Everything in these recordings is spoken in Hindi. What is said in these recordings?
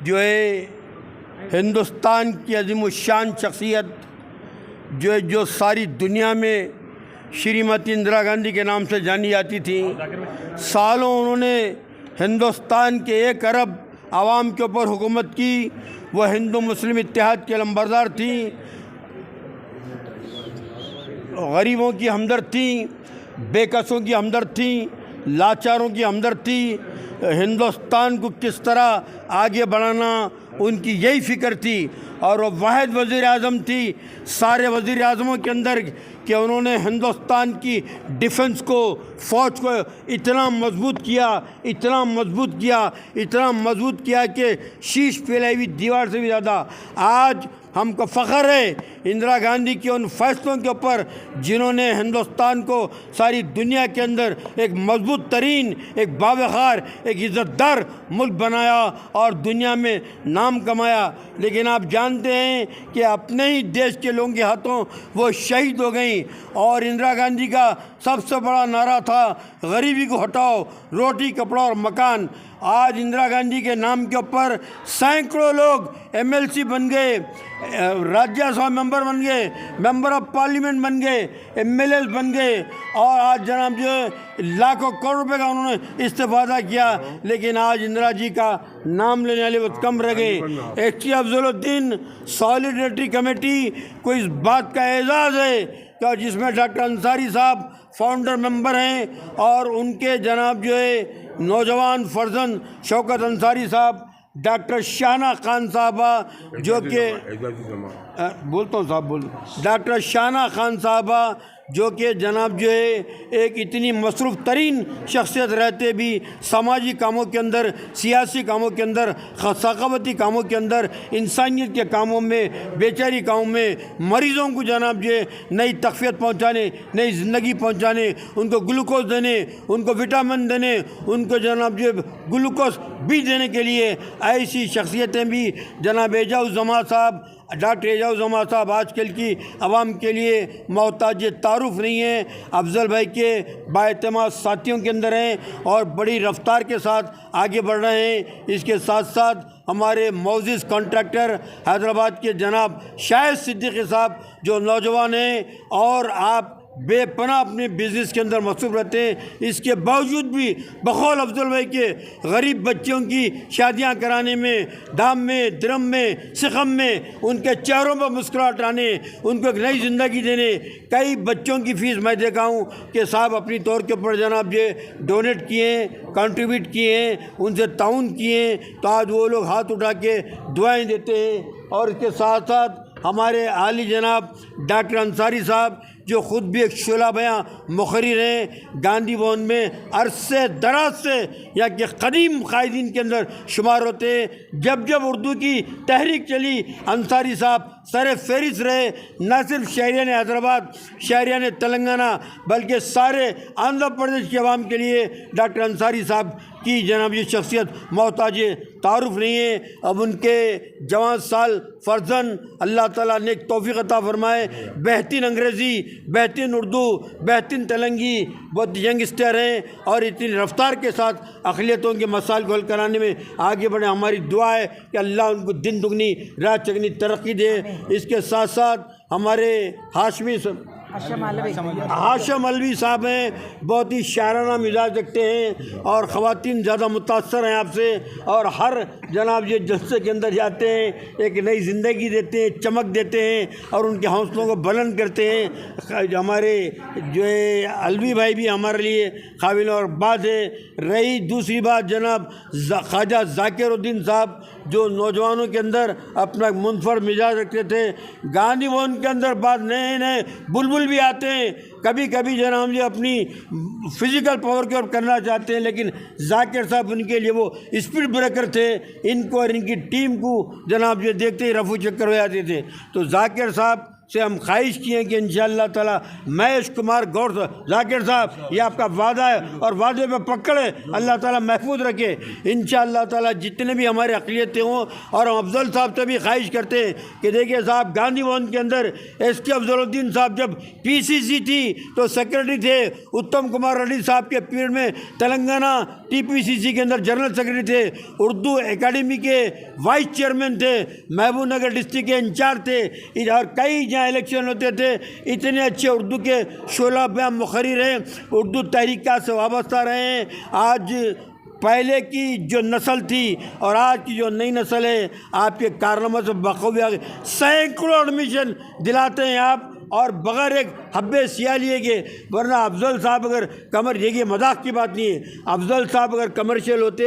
जो है हिंदुस्तान की अज़ीमुश्शान शख्सियत जो सारी दुनिया में श्रीमती इंदिरा गांधी के नाम से जानी जाती थी। सालों उन्होंने हिंदुस्तान के 1 अरब आवाम के ऊपर हुकूमत की। वह हिंदू मुस्लिम इत्तेहाद के लंबरदार थी, गरीबों की हमदर्द थी, बेकसों की हमदर्द थी, लाचारों की हमदर्द थी। हिंदुस्तान को किस तरह आगे बढ़ाना उनकी यही फ़िक्र थी। और वो वाहिद वज़ीर आज़म थी सारे वज़ीर आज़मों के अंदर कि उन्होंने हिंदुस्तान की डिफेंस को, फ़ौज को इतना मजबूत किया कि शीश फैलाई हुई दीवार से भी ज़्यादा। आज हमको फ़ख्र है इंदिरा गांधी के उन फैसलों के ऊपर जिन्होंने हिंदुस्तान को सारी दुनिया के अंदर एक मजबूत तरीन, एक बावक़ार, एक इज़्ज़तदार मुल्क बनाया और दुनिया में नाम कमाया। लेकिन आप जानते हैं कि अपने ही देश के लोगों के हाथों वो शहीद हो गई। और इंदिरा गांधी का सबसे बड़ा नारा था गरीबी को हटाओ, रोटी कपड़ा और मकान। आज इंदिरा गांधी के नाम के ऊपर सैकड़ों लोग MLC बन गए, राज्यसभा मेंबर बन गए, मेंबर ऑफ पार्लियामेंट बन गए, MLA बन गए। और आज जनाब जो लाखों करोड़ रुपए का उन्होंने इस्तेफादा किया। लेकिन आज इंदिरा जी का नाम लेने वाले बहुत कम रह गए। HG अफजलुद्दीन सॉलिडरिटी कमेटी को इस बात का एजाज़ है कि जिसमें डॉक्टर अंसारी साहब फाउंडर मेंबर हैं और उनके जनाब जो है नौजवान फर्जंद शौकत अंसारी साहब, डॉक्टर शाहना खान साहबा जो कि डॉक्टर शाहना खान साहबा जो कि जनाब जो है एक इतनी मसरूफ़ तरीन शख्सियत रहते भी समाजी कामों के अंदर, सियासी कामों के अंदर, सकाफती कामों के अंदर, इंसानियत के कामों में, बेचारी कामों में मरीज़ों को जनाब जो है नई तक़वियत पहुँचाने, नई ज़िंदगी पहुँचाने, उनको ग्लूकोज देने, उनको विटामिन देने, उनको जनाब जो ग्लूकोज भी देने के लिए ऐसी शख्सियतें भी जनाब एजाज़ुज़्ज़मा साहब, डॉक्टर एजाज़ुज़्ज़मा साहब आजकल की आवाम के लिए मोहताज तारुफ़ नहीं है। अफजल भाई के बाएतमाद साथियों के अंदर हैं और बड़ी रफ्तार के साथ आगे बढ़ रहे हैं। इसके साथ साथ हमारे मौजूद कॉन्ट्रैक्टर हैदराबाद के जनाब शाहिद सिद्दीकी साहब जो नौजवान हैं और आप बेपनाह अपने बिज़नेस के अंदर मसरूफ़ रहते हैं। इसके बावजूद भी बखौल अफजल भाई के गरीब बच्चों की शादियां कराने में, दाम में, दिरहम में, सिखम में उनके चेहरों पर मुस्कुराहट आने, उनको एक नई ज़िंदगी देने। कई बच्चों की फ़ीस मैं देखा हूँ कि साहब अपनी तौर के ऊपर जनाब ये डोनेट किए हैं, कंट्रीब्यूट किए हैं, उनसे ताउन किए हैं, तो आज वो लोग हाथ उठा के दुआएँ देते हैं। और इसके साथ साथ हमारे आली जनाब डॉक्टर अंसारी साहब जो ख़ुद भी एक शोला बयां मुखर्रिर हैं, गांधी भवन में अरसे दराज से या के कदीम कायदीन के अंदर शुमार होते हैं। जब जब उर्दू की तहरीक चली अंसारी साहब सर फहरिस्त रहे, न सिर्फ शहरियान हैदराबाद, शहरियान तेलंगाना बल्कि सारे आंध्र प्रदेश के अवाम के लिए डॉक्टर अंसारी साहब की जनाब ये शख्सियत मोहताज तारुफ़ नहीं है। अब उनके जवान साल फर्जन अल्लाह ताला ने एक तौफ़ीक़ अता फ़रमाए, बेहतरीन अंग्रेज़ी, बेहतरीन उर्दू, बेहतरीन तेलंगी, बहुत यंगस्टर हैं और इतनी रफ्तार के साथ अक़लियतों के मसाइल को हल कराने में आगे बढ़े। हमारी दुआ है कि अल्लाह उनको दिन दुगनी रात चगनी तरक्की दे। इसके साथ साथ हमारे हाशिम अलवी साहब हैं, बहुत ही शायराना मिजाज रखते हैं और ख़वातीन ज़्यादा मुतासर हैं आपसे और हर जनाब ये जलसे के अंदर जाते हैं, एक नई ज़िंदगी देते हैं, चमक देते हैं और उनके हौसलों को बुलंद करते हैं। हमारे जो है अलवी भाई भी हमारे लिए काबिल और बात है। रही दूसरी बात जनाब ख्वाजा ज़ाकिरुद्दीन साहब जो नौजवानों के अंदर अपना मुनफरद मिजाज रखते थे। गांधी भवन के अंदर बात नए नए बुलबुल भी आते हैं, कभी कभी जनाब जी अपनी फिज़िकल पावर की ओर करना चाहते हैं, लेकिन जाकिर साहब उनके लिए वो स्पीड ब्रेकर थे। इनको और इनकी टीम को जनाब जी देखते ही रफू चक्कर हो जाते थे। तो जाकिर साहब से हम ख्वाहिश किए हैं कि इंशाअल्लाह ताला महेश कुमार गौर जाकिर साहब, ये आपका वादा है और वादे पे पकड़े, अल्लाह ताला महफूज रखे इंशाअल्लाह ताला। जितने भी हमारे अक़लियतें हों, और हम अफजल साहब से भी ख्वाहिश करते हैं कि देखिए साहब, गांधी भवन के अंदर SK अफजलुद्दीन साहब जब PCC थी तो सेक्रेटरी थे, उत्तम कुमार रेड्डी साहब के पीरियड में तेलंगाना TPCC के अंदर जनरल सेक्रेटरी थे, उर्दू एकेडमी के वाइस चेयरमैन थे, महबूब नगर डिस्ट्रिक्ट के इंचार्ज थे, और कई जहाँ इलेक्शन होते थे इतने अच्छे उर्दू के शोला पे हम मुखर्रिर हैं, उर्दू तहरीका से वाबस्ता रहे हैं। आज पहले की जो नस्ल थी और आज की जो नई नस्ल है, आपके कारनामे से बखूबी आगे सैकड़ों एडमिशन दिलाते हैं आप, और बग़ैर एक हब्बे सिया लिए के। वरना अफजल साहब अगर कमर, देखिए मजाक की बात नहीं है, अफजल साहब अगर कमर्शियल होते,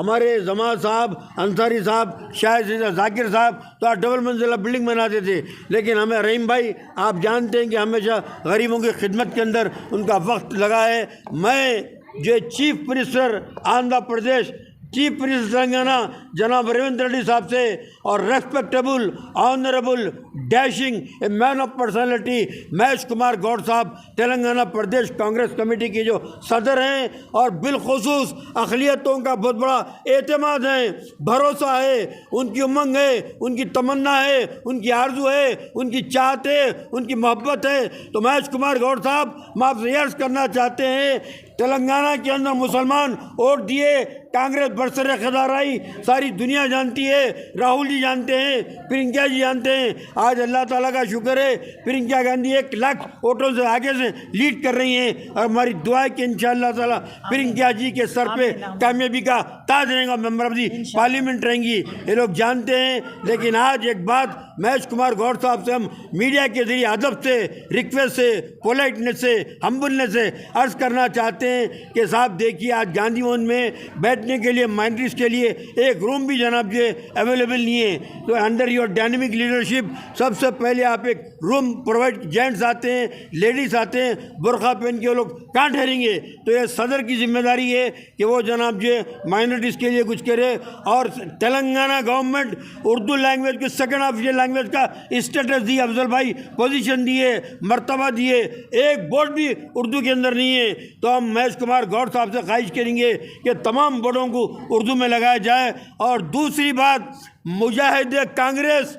हमारे जमा साहब, अंसारी साहब, शायद जाकिर साहब तो आज डबल मंजिला बिल्डिंग बनाते थे। लेकिन हमें रहीम भाई, आप जानते हैं कि हमेशा गरीबों की खिदमत के अंदर उनका वक्त लगा है। मैं जो chief minister Andhra Pradesh, chief minister Telangana जनाब रेवंत रेड्डी साहब से, और respectable honourable dashing a man of personality Mahesh Kumar Goud साहब, तेलंगाना प्रदेश कांग्रेस कमेटी के जो सदर हैं, और बिलखुसूस अक़लियतों का बहुत बड़ा एतमाद है, भरोसा है, उनकी उमंग है, उनकी तमन्ना है, उनकी आरजू है, उनकी चाहत है, उनकी मोहब्बत है। तो महेश कुमार गौड़ साहब, हम आपसे अर्ज़ करना चाहते हैं, तेलंगाना के अंदर मुसलमान वोट दिए, कांग्रेस बरसरे खदार आई, सारी दुनिया जानती है, राहुल जी जानते हैं, प्रियंका जी जानते हैं। आज अल्लाह ताला का शुक्र है, प्रियंका गांधी 1 लाख वोटों से आगे से लीड कर रही हैं, और हमारी दुआ है कि इंशाअल्लाह ताला प्रियंका जी के सर पे कामयाबी का ताज रहेगा, मेंबर ऑफ दी पार्लियामेंट रहेंगी, ये लोग जानते हैं। लेकिन आज एक बात महेश कुमार गौड़ साहब से हम मीडिया के जरिए अदब से, रिक्वेस्ट से, पोलाइटनेस से, हम्बलनेस से अर्ज़ करना चाहते हैं कि साहब देखिए, आज गांधी भवन में बैठने के लिए माइनॉरिटीज़ के लिए एक रूम भी जनाब जो अवेलेबल नहीं है। तो अंडर योर डायनेमिक लीडरशिप सबसे पहले आप एक रूम प्रोवाइड, जेंट्स आते हैं, लेडीज़ आते हैं, बुरखा पहन के वो लोग कहाँ ठहरेंगे। तो ये सदर की जिम्मेदारी है कि वो जनाब जो माइनॉरिटीज़ के लिए कुछ करे। और तेलंगाना गवर्नमेंट उर्दू लैंग्वेज को सेकेंड ऑफिशियल लैंग्वेज का स्टेटस दिए, अफजल भाई पोजीशन दिए, मर्तबा दिए, एक बोर्ड भी उर्दू के अंदर नहीं है। तो हम महेश कुमार गौड़ साहब से ख्वाहिश करेंगे कि तमाम बोर्डों को उर्दू में लगाया जाए। और दूसरी बात, मुजाहिद कांग्रेस,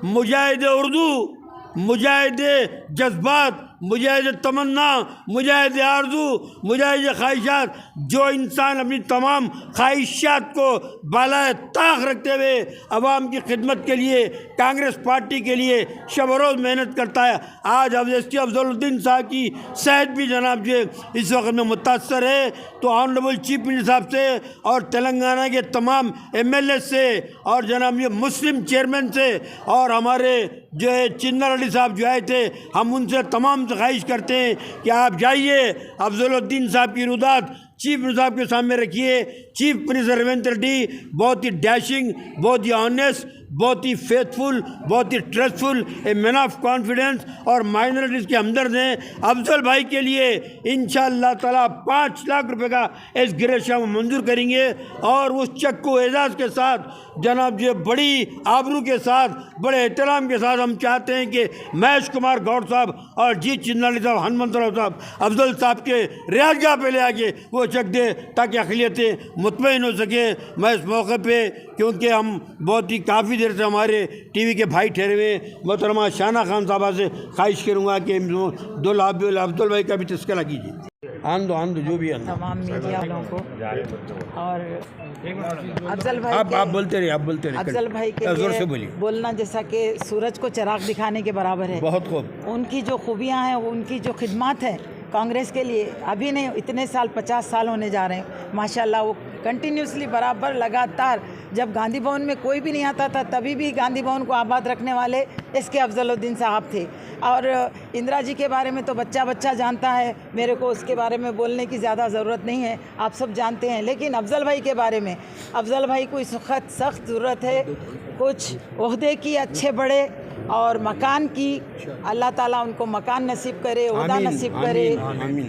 मुजाहिद उर्दू, मुजाहिद जज्बात, मुजाहिद तमन्ना, मुजाहिद आरजू, मुजाहिद ख्वाहिशात, जो इंसान अपनी तमाम ख्वाहिशात को बालाए ताक रखते हुए अवाम की खिदमत के लिए, कांग्रेस पार्टी के लिए शब रोज़ मेहनत करता है। आज SK अफजलुद्दीन साहब की सेहत भी जनाब जो इस वक्त में मुतासर है। तो ऑनरेबल चीफ मिनिस्टर साहब से और तेलंगाना के तमाम MLA से और जनाब ये मुस्लिम चेयरमैन से और हमारे जो है चिन्ना रेड्डी साहब जो आए थे, हम उनसे तमाम से ख्वाहिश करते हैं कि आप जाइए, अफजलुद्दीन साहब की रुदात चीफ मिनिस्टर साहब के सामने रखिए। चीफ मिनिस्टर रेवंत रेड्डी बहुत ही डैशिंग, बहुत ही ऑनेस्ट, बहुत ही फेथफुल, बहुत ही trustful, a man of confidence और माइनॉरिटीज़ के हमदर्द हैं। अफजल भाई के लिए इंशाअल्लाह ताला 5 लाख रुपए का इस गिरशा में मंजूर करेंगे। और उस चेक को एजाज़ के साथ जनाब जो बड़ी आबरू के साथ, बड़े एहतराम के साथ हम चाहते हैं कि महेश कुमार गौड़ साहब और जी चिन्नाली साहब, हनुमंतराव साहब, अफजल साहब के रियाजगाह पे ले आके वो चेक दे, ताकि अक़लियतें मुतमईन हो सके। मैं इस मौके पे, क्योंकि हम बहुत ही काफ़ी देर से हमारे टीवी के भाई ठहरे हुए मोहतरमा शाना खान साहबा से ख्वाहिश करूँगा कि अब्दुल भाई का भी तस्करा कीजिए। आंदो जो भी आंदो तमाम मीडिया वालों को और अफजल भाई आप बोलते रहिए, अफजल भाई के जोर से बोलिए। बोलना जैसा कि सूरज को चिराग दिखाने के बराबर है। बहुत खूब। उनकी जो खूबियाँ हैं, उनकी जो खिदमत है कांग्रेस के लिए, अभी नहीं इतने साल 50 साल होने जा रहे हैं माशाल्लाह। वो कंटिन्यूसली बराबर लगातार, जब गांधी भवन में कोई भी नहीं आता था तभी भी गांधी भवन को आबाद रखने वाले SK अफजलुद्दीन साहब थे। और इंदिरा जी के बारे में तो बच्चा बच्चा जानता है, मेरे को उसके बारे में बोलने की ज़्यादा ज़रूरत नहीं है, आप सब जानते हैं। लेकिन अफजल भाई के बारे में, अफजल भाई को इस वक्त सख्त ज़रूरत है कुछ ओहदे की, अच्छे बड़े और मकान की। अल्लाह ताला उनको मकान नसीब करे, ओहदा नसीब करे।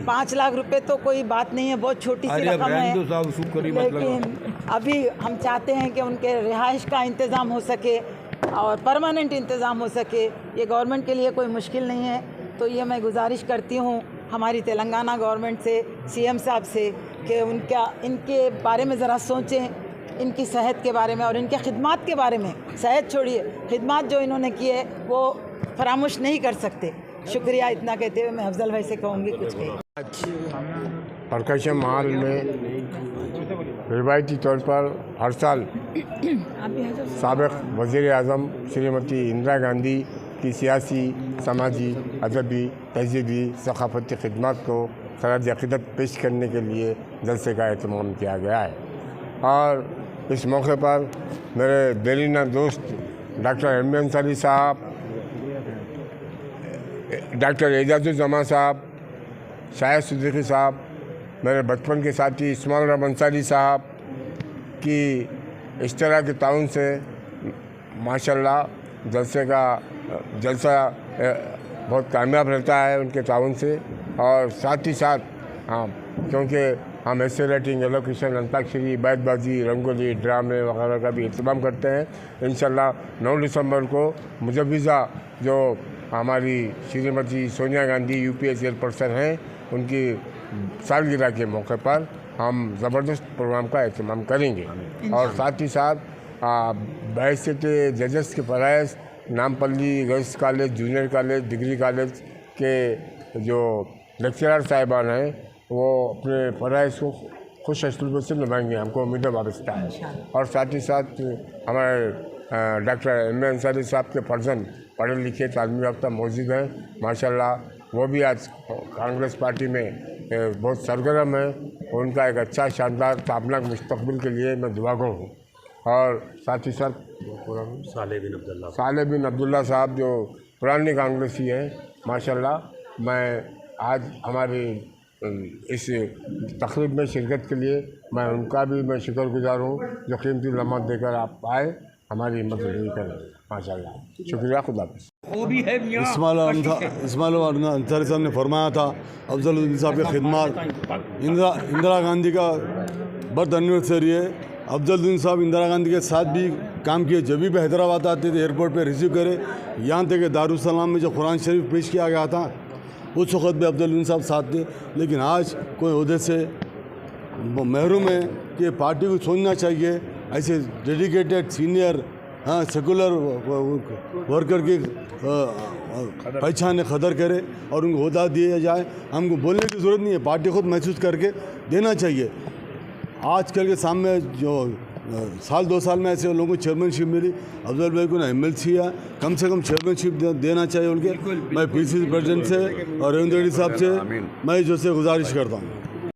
5 लाख रुपए तो कोई बात नहीं है, बहुत छोटी सी रकम है। लेकिन अभी हम चाहते हैं कि उनके रिहाइश का इंतज़ाम हो सके और परमानेंट इंतज़ाम हो सके। ये गवर्नमेंट के लिए कोई मुश्किल नहीं है। तो ये मैं गुजारिश करती हूँ हमारी तेलंगाना गवर्नमेंट से, सीएम साहब से, कि इनके बारे में ज़रा सोचें, इनकी सेहत के बारे में और इनके खिदमात के बारे में। सेहत छोड़िए, खिदमात जो इन्होंने की है वो फरामोश नहीं कर सकते। शुक्रिया। इतना कहते हुए मैं अफजल भाई से कहूँगी कुछ कहें। परकशम महल में रिवायती तौर पर हर साल साबिक़ वज़ीर आज़म श्रीमती इंदिरा गांधी की सियासी, समाजी, अदबी, तहज़ीबी, सक़ाफ़ती ख़िदमत को ख़राज अक़ीदत पेश करने के लिए जलसे का एहतमाम किया गया है। और इस मौके पर मेरे देरीना दोस्त डॉक्टर एम अंसारी साहब, डॉक्टर एजाज़ुज़्ज़मा साहब, शाहिद सिद्दीकी साहब, मेरे बचपन के साथी इस्माइल रब अंसारी साहब की इस तरह के ताउन से माशाल्लाह जलसा बहुत कामयाब रहता है उनके ताउन से। और साथ ही साथ क्योंकि हम ऐसे रेटिंग, एलोकेशन, अंताक्षरी, बैतबाजी, रंगोली, ड्रामे वगैरह का भी एहतमाम करते हैं। इंशाल्लाह 9 दिसंबर को मुजव्विज़ा जो हमारी श्रीमती सोनिया गांधी यूपीए चेयरपर्सन हैं, उनकी सालगिरह के मौके पर हम ज़बरदस्त प्रोग्राम का एहतमाम करेंगे। और साथ ही साथ बहैसियत जजेस के फ़राइज़ Nampally girls college, junior college, degree college के जो लेक्चरर साहिबान हैं वो अपने फ़राइज़ को खुश असलूबी से निभाएंगे, हमको उम्मीद वाबस्ता है। और साथ ही साथ हमारे डॉक्टर एम अंसारी साहब के फर्जंद पढ़े लिखे तालीम याफ्ता मौजूद हैं माशाल्लाह, वो भी आज कांग्रेस पार्टी में बहुत सरगर्म है। उनका एक अच्छा शानदार ताबनाक मुस्तकबिल के लिए मैं दुआगो हूँ। और साथ ही साथ साले बिन अब्दुल्ला साहब जो पुराने कांग्रेसी हैं माशाल्लाह, मैं आज हमारी इस तकरीब में शिरकत के लिए मैं उनका भी मैं शुक्रगुजार हूँ जो कीमती लम्हा देकर आप आए, हमारी मदद करें माशाल्लाह। शुक्रिया, खुदा हाफ़िज़। इस्माइल अंसारी साहब ने फरमाया था अफजल साहब की खिदमत इंदिरा गांधी का बर्थ एनिवर्सरी है। अफजल साहब इंदिरा गांधी के साथ भी काम किए, जब भी हैदराबाद आते थे एयरपोर्ट पे रिसीव करे। यहाँ तक कि दारुसलाम में जो कुरान शरीफ पेश किया गया था उस वक़्त भी अफजल साहब साथ थे। लेकिन आज कोई उहदे से महरूम है कि पार्टी को सोचना चाहिए, ऐसे डेडिकेटेड सीनियर सेकुलर वर्कर की पहचान कदर करे और उनको ओहदा दिया जाए। हमको बोलने की ज़रूरत नहीं है, पार्टी खुद महसूस करके देना चाहिए। आजकल के सामने जो साल 2 साल में ऐसे लोगों को चेयरमैनशिप मिली, अफजल भाई को ना MLC है, कम से कम चेयरमैनशिप देना चाहिए उनके। मैं PCC प्रेसिडेंट से और रेवंत रेड्डी साहब से मैं जो से गुजारिश करता हूँ।